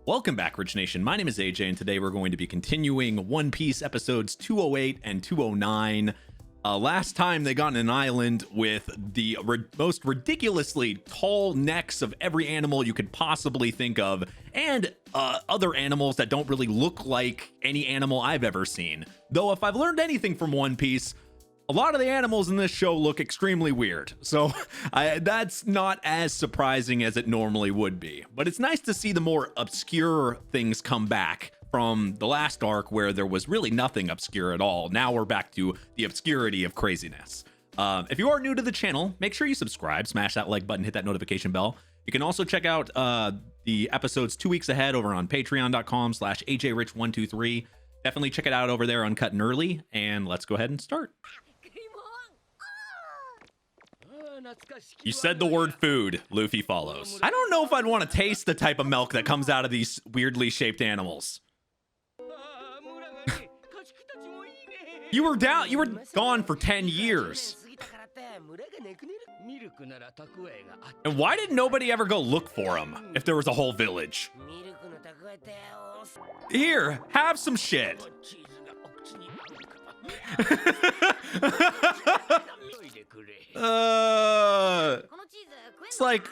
Welcome back, Rich Nation. My name is AJ, and today we're going to be continuing One Piece episodes 208 and 209. Last time they got on an island with the most ridiculously tall necks of every animal you could possibly think of, and other animals that don't really look like any animal I've ever seen. Though if I've learned anything from One Piece, a lot of the animals in this show look extremely weird, so that's not as surprising as it normally would be. But it's nice to see the more obscure things come back from the last arc where there was really nothing obscure at all. Now we're back to the obscurity of craziness. If you are new to the channel, make sure you subscribe, smash that like button, hit that notification bell. You can also check out the episodes 2 weeks ahead over on patreon.com/ajrich123. Definitely check it out over there, uncut and early, and let's go ahead and start. You said the word food, Luffy follows. I don't know if I'd want to taste the type of milk that comes out of these weirdly shaped animals. You were gone for 10 years. And why did nobody ever go look for him if there was a whole village? Here, have some shit. It's like,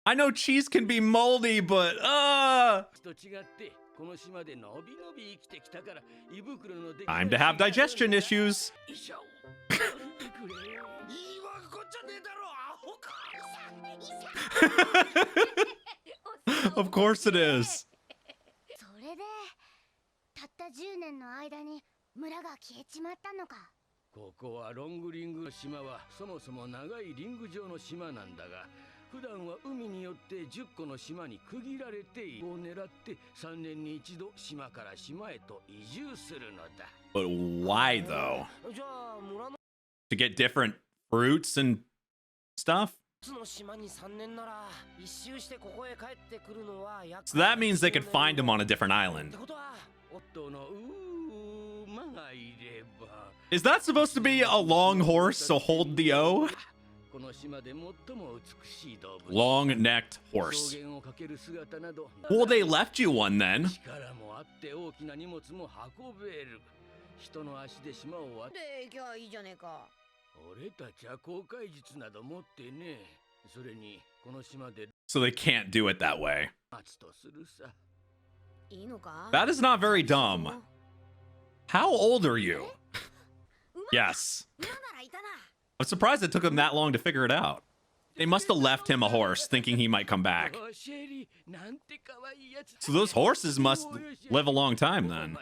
I know cheese can be moldy, but time to have digestion issues. Of course it is. But why though? To get different fruits and stuff? So that means they could find him on a different island. Is that supposed to be a long horse, so hold the O? Long-necked horse. Well, they left you one then. So they can't do it that way. That is not very dumb. How old are you? Yes. I'm surprised it took them that long to figure it out. They must have left him a horse thinking he might come back. So those horses must live a long time then.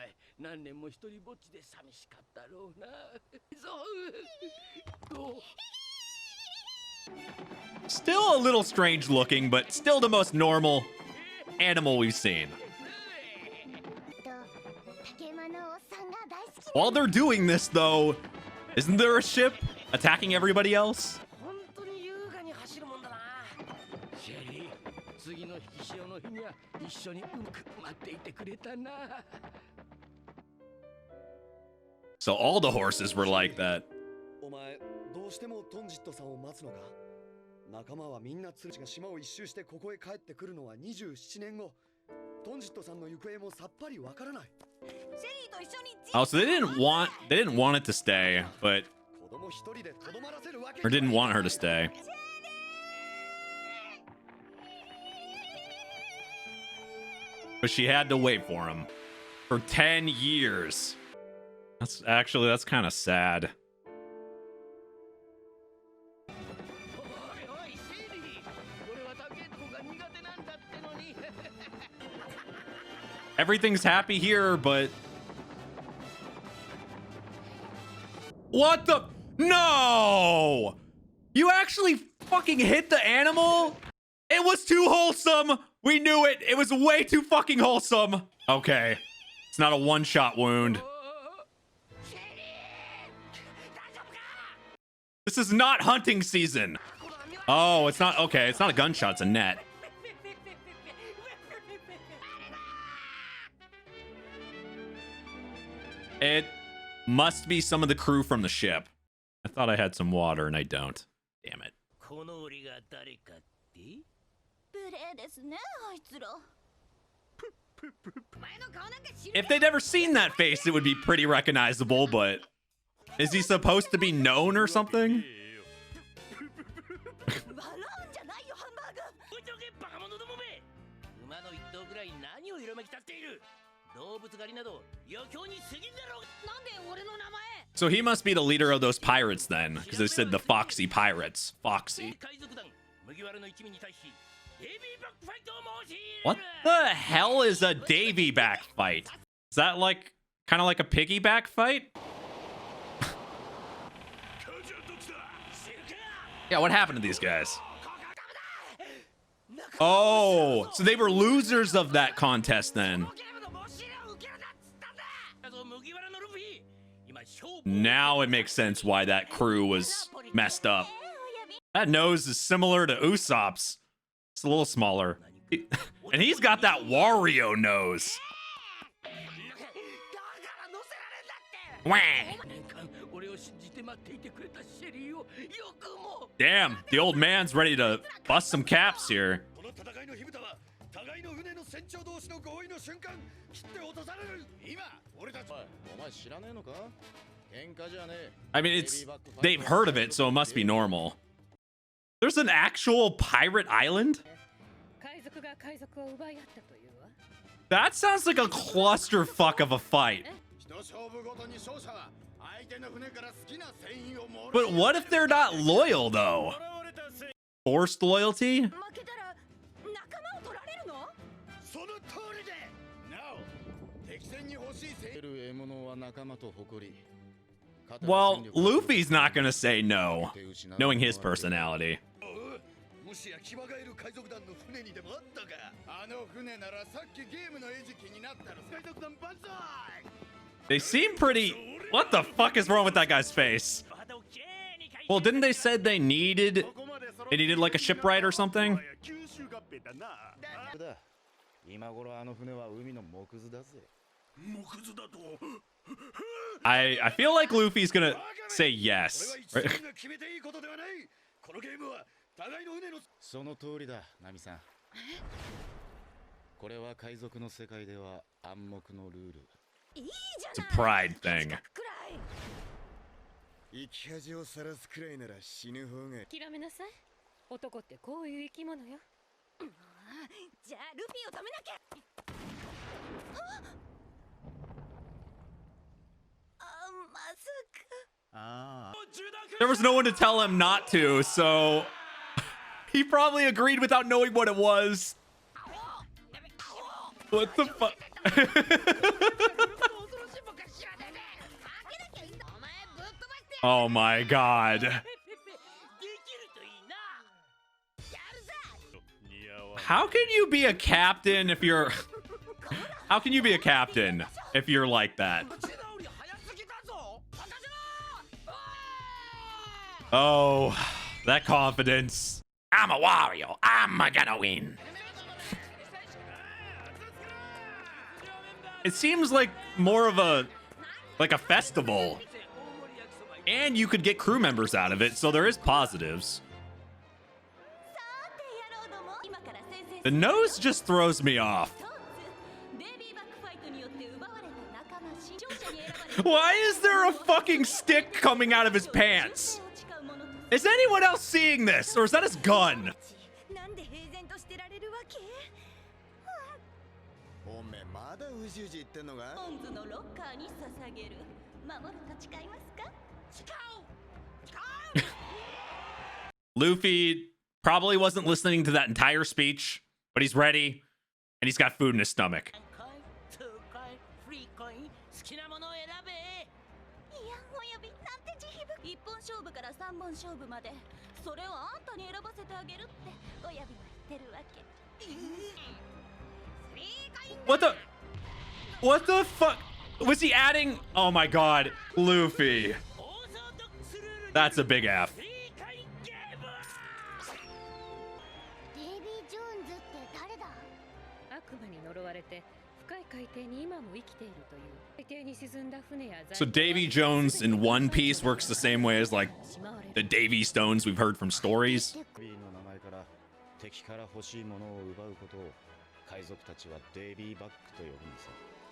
Still a little strange looking, but still the most normal animal we've seen. While they're doing this though, isn't there a ship attacking everybody else? So all the horses were like that. Oh, so they didn't want it to stay, but or didn't want her to stay. But she had to wait for him for 10 years. That's kind of sad. Everything's happy here, but what the? No! You actually fucking hit the animal? It was too wholesome. We knew it. It was way too fucking wholesome. Okay. It's not a one-shot wound. This is not hunting season. Oh, it's not. Okay, it's not a gunshot. It's a net. It must be some of the crew from the ship. I thought I had some water and I don't. Damn it. If they'd ever seen that face, it would be pretty recognizable, but is he supposed to be known or something? So he must be the leader of those pirates then, because they said the Foxy Pirates. Foxy. What the hell is a Davy back fight? Is that like kind of like a piggyback fight? Yeah, what happened to these guys? Oh, so they were losers of that contest then. Now it makes sense why that crew was messed up. That nose is similar to Usopp's. It's a little smaller. And he's got that Wario nose. Wah. Damn, the old man's ready to bust some caps here. I mean, they've heard of it, so it must be normal. There's an actual pirate island? That sounds like a clusterfuck of a fight. But what if they're not loyal, though? Forced loyalty? Well, Luffy's not gonna say no, knowing his personality. They seem pretty... What the fuck is wrong with that guy's face? Well, didn't they say they needed like a shipwright or something? I feel like Luffy's gonna say yes. Right? It's a pride thing. There was no one to tell him not to, so he probably agreed without knowing what it was. What the fuck? Oh my god. How can you be a captain if you're... How can you be a captain if you're like that? Oh, that confidence. I'm a Wario. I'm gonna win. It seems like more of a festival. And you could get crew members out of it, so there is positives. The nose just throws me off. Why is there a fucking stick coming out of his pants? Is anyone else seeing this, or is that his gun? Luffy probably wasn't listening to that entire speech, but he's ready, and he's got food in his stomach. What the fuck? Was he adding? Oh my god, Luffy. That's a big F. So Davy Jones in One Piece works the same way as like the Davy Stones we've heard from stories.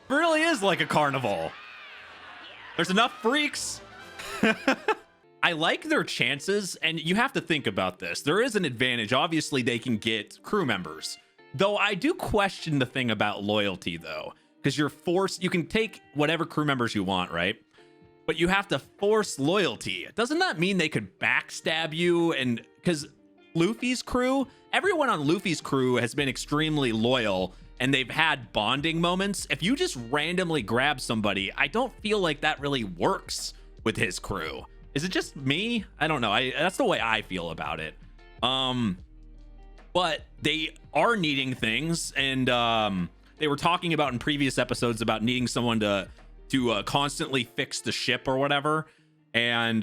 Really is like a carnival. There's enough freaks. I like their chances, and you have to think about this. There is an advantage. Obviously, they can get crew members. Though I do question the thing about loyalty, though, because you're forced. You can take whatever crew members you want, right? But you have to force loyalty. Doesn't that mean they could backstab you? And because Luffy's crew, everyone on Luffy's crew has been extremely loyal, and they've had bonding moments. If you just randomly grab somebody, I don't feel like that really works with his crew. Is it just me? I don't know. That's the way I feel about it. But they are needing things, and they were talking about in previous episodes about needing someone to constantly fix the ship or whatever. And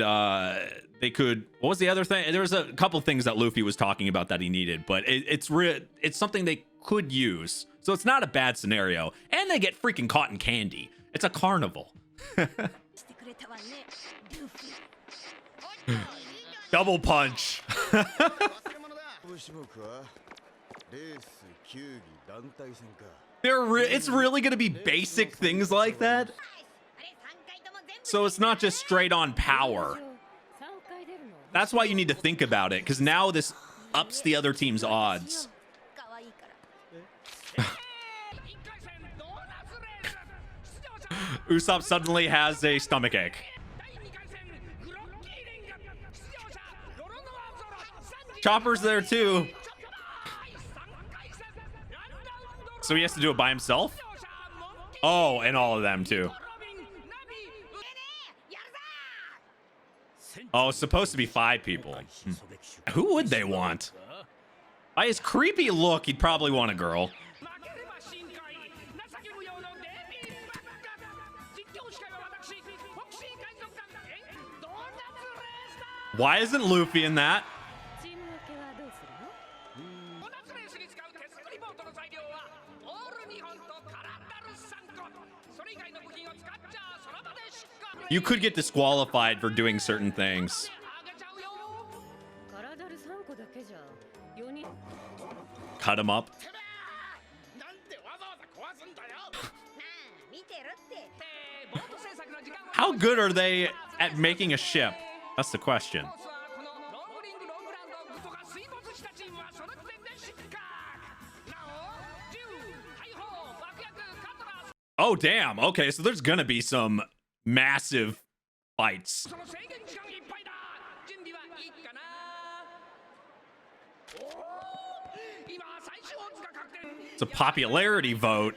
they could, what was the other thing? There was a couple things that Luffy was talking about that he needed, but it's something they could use. So it's not a bad scenario. And they get freaking cotton candy. It's a carnival. Double punch. It's really going to be basic things like that. So it's not just straight on power. That's why you need to think about it, because now this ups the other team's odds. Usopp suddenly has a stomachache. Chopper's there too. So he has to do it by himself? Oh, and all of them too. Oh, it's supposed to be 5 people. Who would they want? By his creepy look, he'd probably want a girl. Why isn't Luffy in that? You could get disqualified for doing certain things. Cut him up. How good are they at making a ship? That's the question. Oh, damn. Okay, so there's gonna be some massive fights. It's a popularity vote.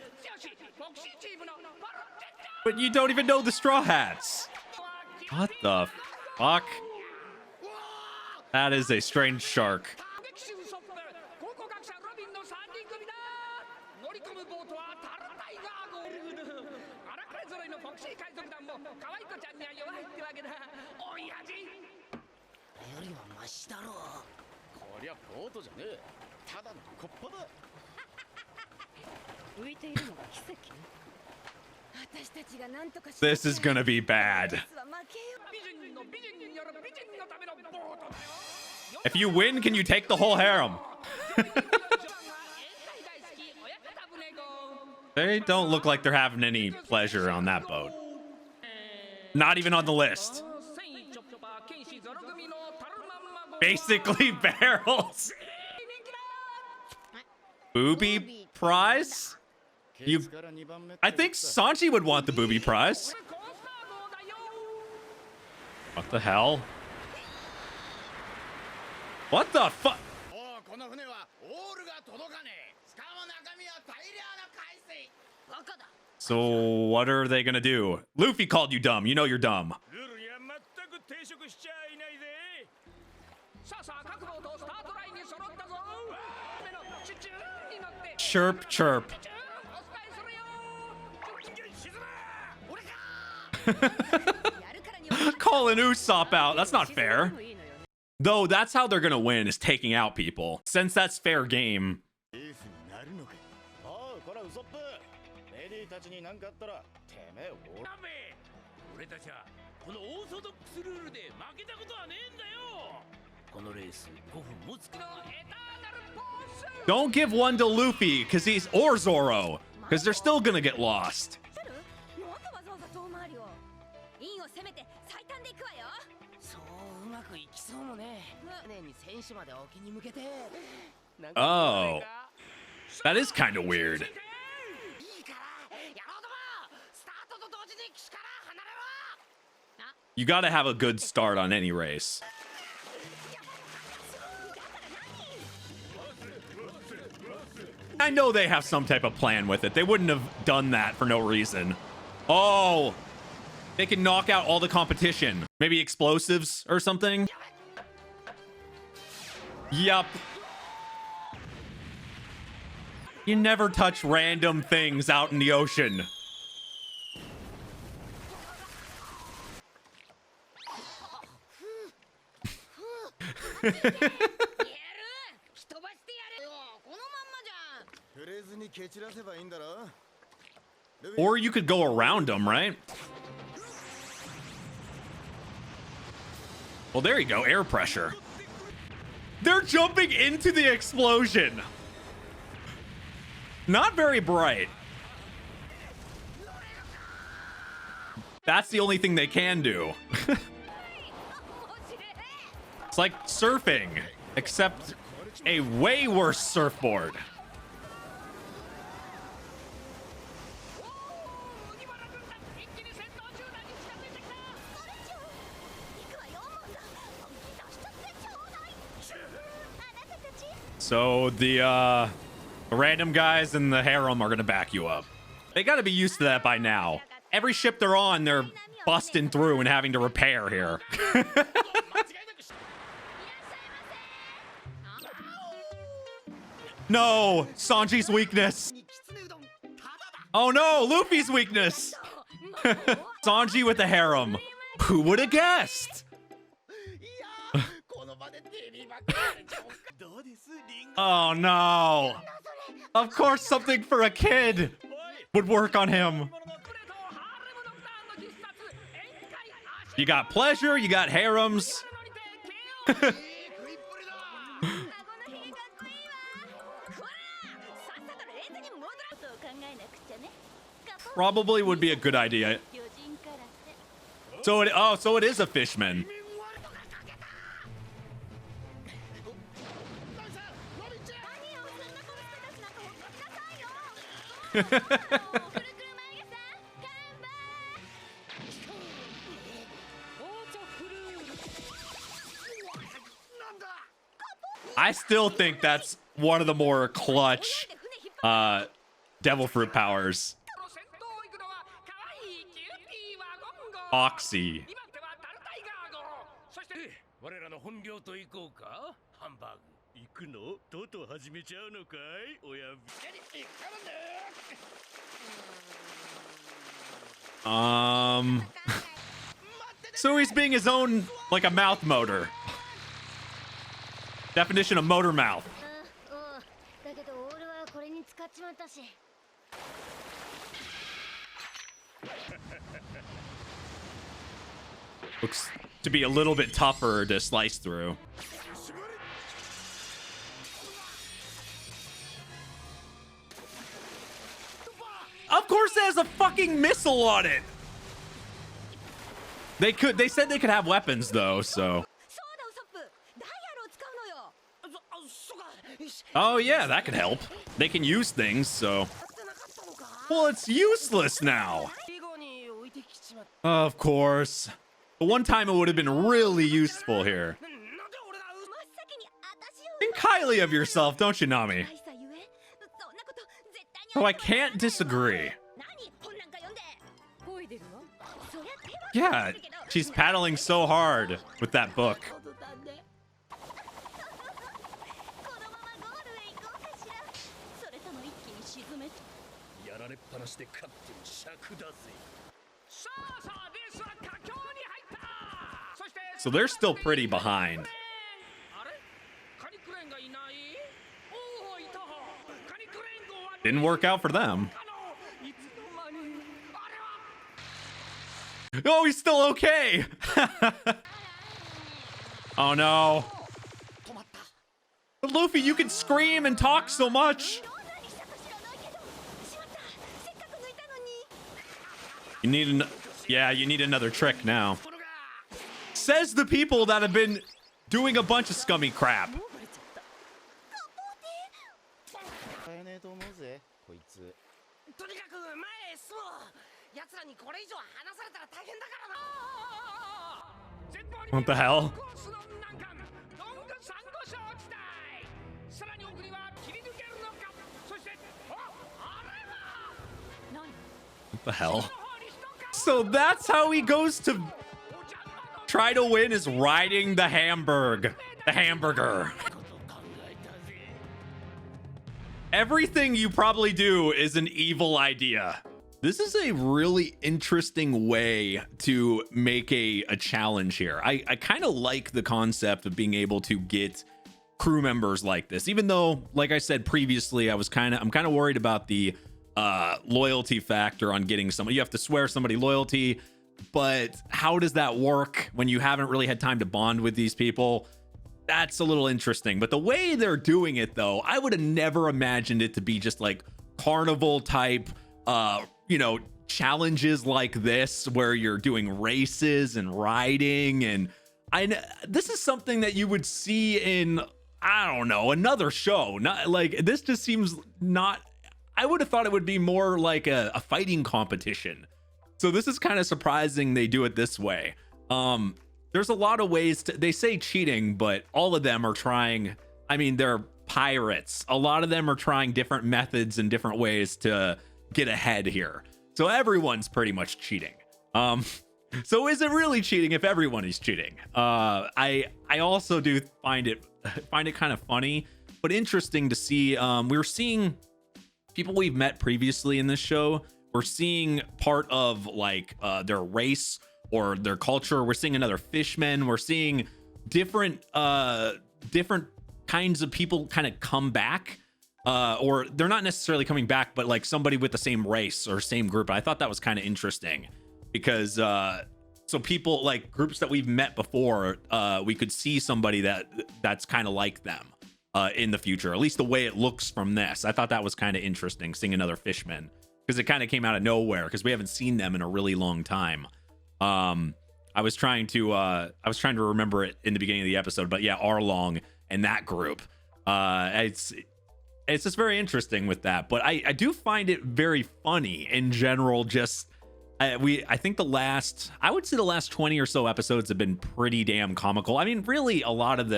But you don't even know the Straw Hats. What the fuck? That is a strange shark. This is gonna be bad. If you win, can you take the whole harem? They don't look like they're having any pleasure on that boat. Not even on the list. Basically barrels. Booby prize? I think Sanji would want the booby prize. What the hell? What the fuck? So what are they gonna do? Luffy called you dumb. You know you're dumb. Chirp, chirp. Calling Usopp out. That's not fair. Though that's how they're gonna win, is taking out people. Since that's fair game. Don't give one to Luffy because he's or Zoro because they're still gonna get lost. Oh, that is kind of weird. You got to have a good start on any race. I know they have some type of plan with it. They wouldn't have done that for no reason. Oh, they can knock out all the competition. Maybe explosives or something. Yup. You never touch random things out in the ocean. Or you could go around them, right? Well, there you go. Air pressure. They're jumping into the explosion. Not very bright. That's the only thing they can do. It's like surfing, except a way worse surfboard. So the random guys in the harem are gonna back you up. They gotta be used to that by now. Every ship they're on, they're busting through and having to repair here. No, Sanji's weakness. Oh no, Luffy's weakness. Sanji with the harem. Who would have guessed? Oh no. Of course something for a kid would work on him. You got pleasure, you got harems. Probably would be a good idea. So it is a fishman. I still think that's one of the more clutch devil fruit powers. Oxy. So he's being his own, like a mouth motor. Definition of motor mouth. Looks to be a little bit tougher to slice through. Of course it has a fucking missile on it. They said they could have weapons though, so. Oh yeah, that could help. They can use things, so. Well, it's useless now. Of course. The one time it would have been really useful here. Think highly of yourself, don't you, Nami? Oh, I can't disagree. Yeah, she's paddling so hard with that book. So they're still pretty behind. Didn't work out for them. Oh, he's still okay. Oh no. But Luffy, you can scream and talk so much. You need you need another trick now. Says the people that have been doing a bunch of scummy crap. What the hell? What the hell? So that's how he goes to try to win, is riding the hamburger. Everything you probably do is an evil idea. This is a really interesting way to make a challenge here. I kind of like the concept of being able to get crew members like this, even though, like I said previously, I'm kind of worried about the loyalty factor on getting somebody. You have to swear somebody loyalty, but how does that work when you haven't really had time to bond with these people? That's a little interesting. But the way they're doing it, though, I would have never imagined it to be just like carnival type challenges like this, where you're doing races and riding. And this is something that you would see in, I don't know, another show. Not like this. Just seems not. I would have thought it would be more like a fighting competition. So this is kind of surprising they do it this way. There's a lot of ways they say cheating, but all of them are trying. I mean, they're pirates. A lot of them are trying different methods and different ways to get ahead here. So everyone's pretty much cheating. So is it really cheating if everyone is cheating? I also do find it kind of funny, but interesting to see. We're seeing people we've met previously in this show. We're seeing part of like their race or their culture. We're seeing another fishman. We're seeing different kinds of people kind of come back, or they're not necessarily coming back, but like somebody with the same race or same group. I thought that was kind of interesting because so people like groups that we've met before, we could see somebody that's kind of like them in the future, at least the way it looks from this. I thought that was kind of interesting, seeing another fishman, because it kind of came out of nowhere because we haven't seen them in a really long time. I was trying to remember it in the beginning of the episode, but yeah, Arlong and that group. It's just very interesting with that, but I do find it very funny in general. Just I think the last 20 or so episodes have been pretty damn comical. I mean, really, a lot of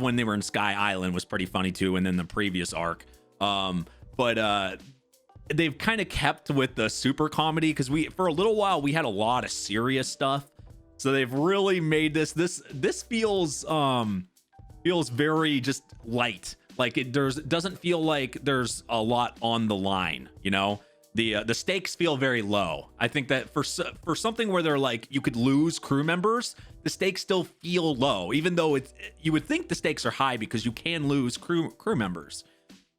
when they were in Sky Island was pretty funny too, and then the previous arc. But they've kind of kept with the super comedy, because for a little while we had a lot of serious stuff. So they've really made this feels very just light. Like it doesn't feel like there's a lot on the line, you know? The stakes feel very low. I think that for something where they're like you could lose crew members, the stakes still feel low, even though you would think the stakes are high because you can lose crew members.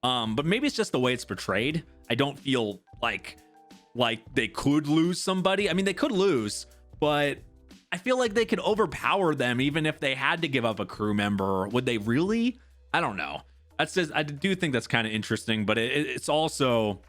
But maybe it's just the way it's portrayed. I don't feel like they could lose somebody. I mean, they could lose, but I feel like they could overpower them even if they had to give up a crew member. Would they really? I don't know. I do think that's kind of interesting, but it's also,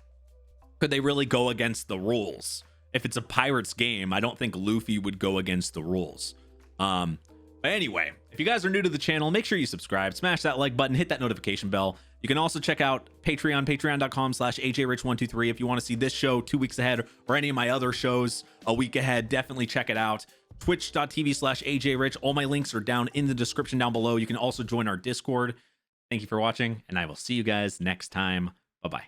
could they really go against the rules? If it's a Pirates game, I don't think Luffy would go against the rules. But anyway, if you guys are new to the channel, make sure you subscribe, smash that like button, hit that notification bell. You can also check out patreon.com/ajrich123 if you want to see this show 2 weeks ahead, or any of my other shows a week ahead. Definitely check it out. Twitch.tv/ajrich. All my links are down in the description down below. You can also join our Discord. Thank you for watching, and I will see you guys next time. Bye-bye.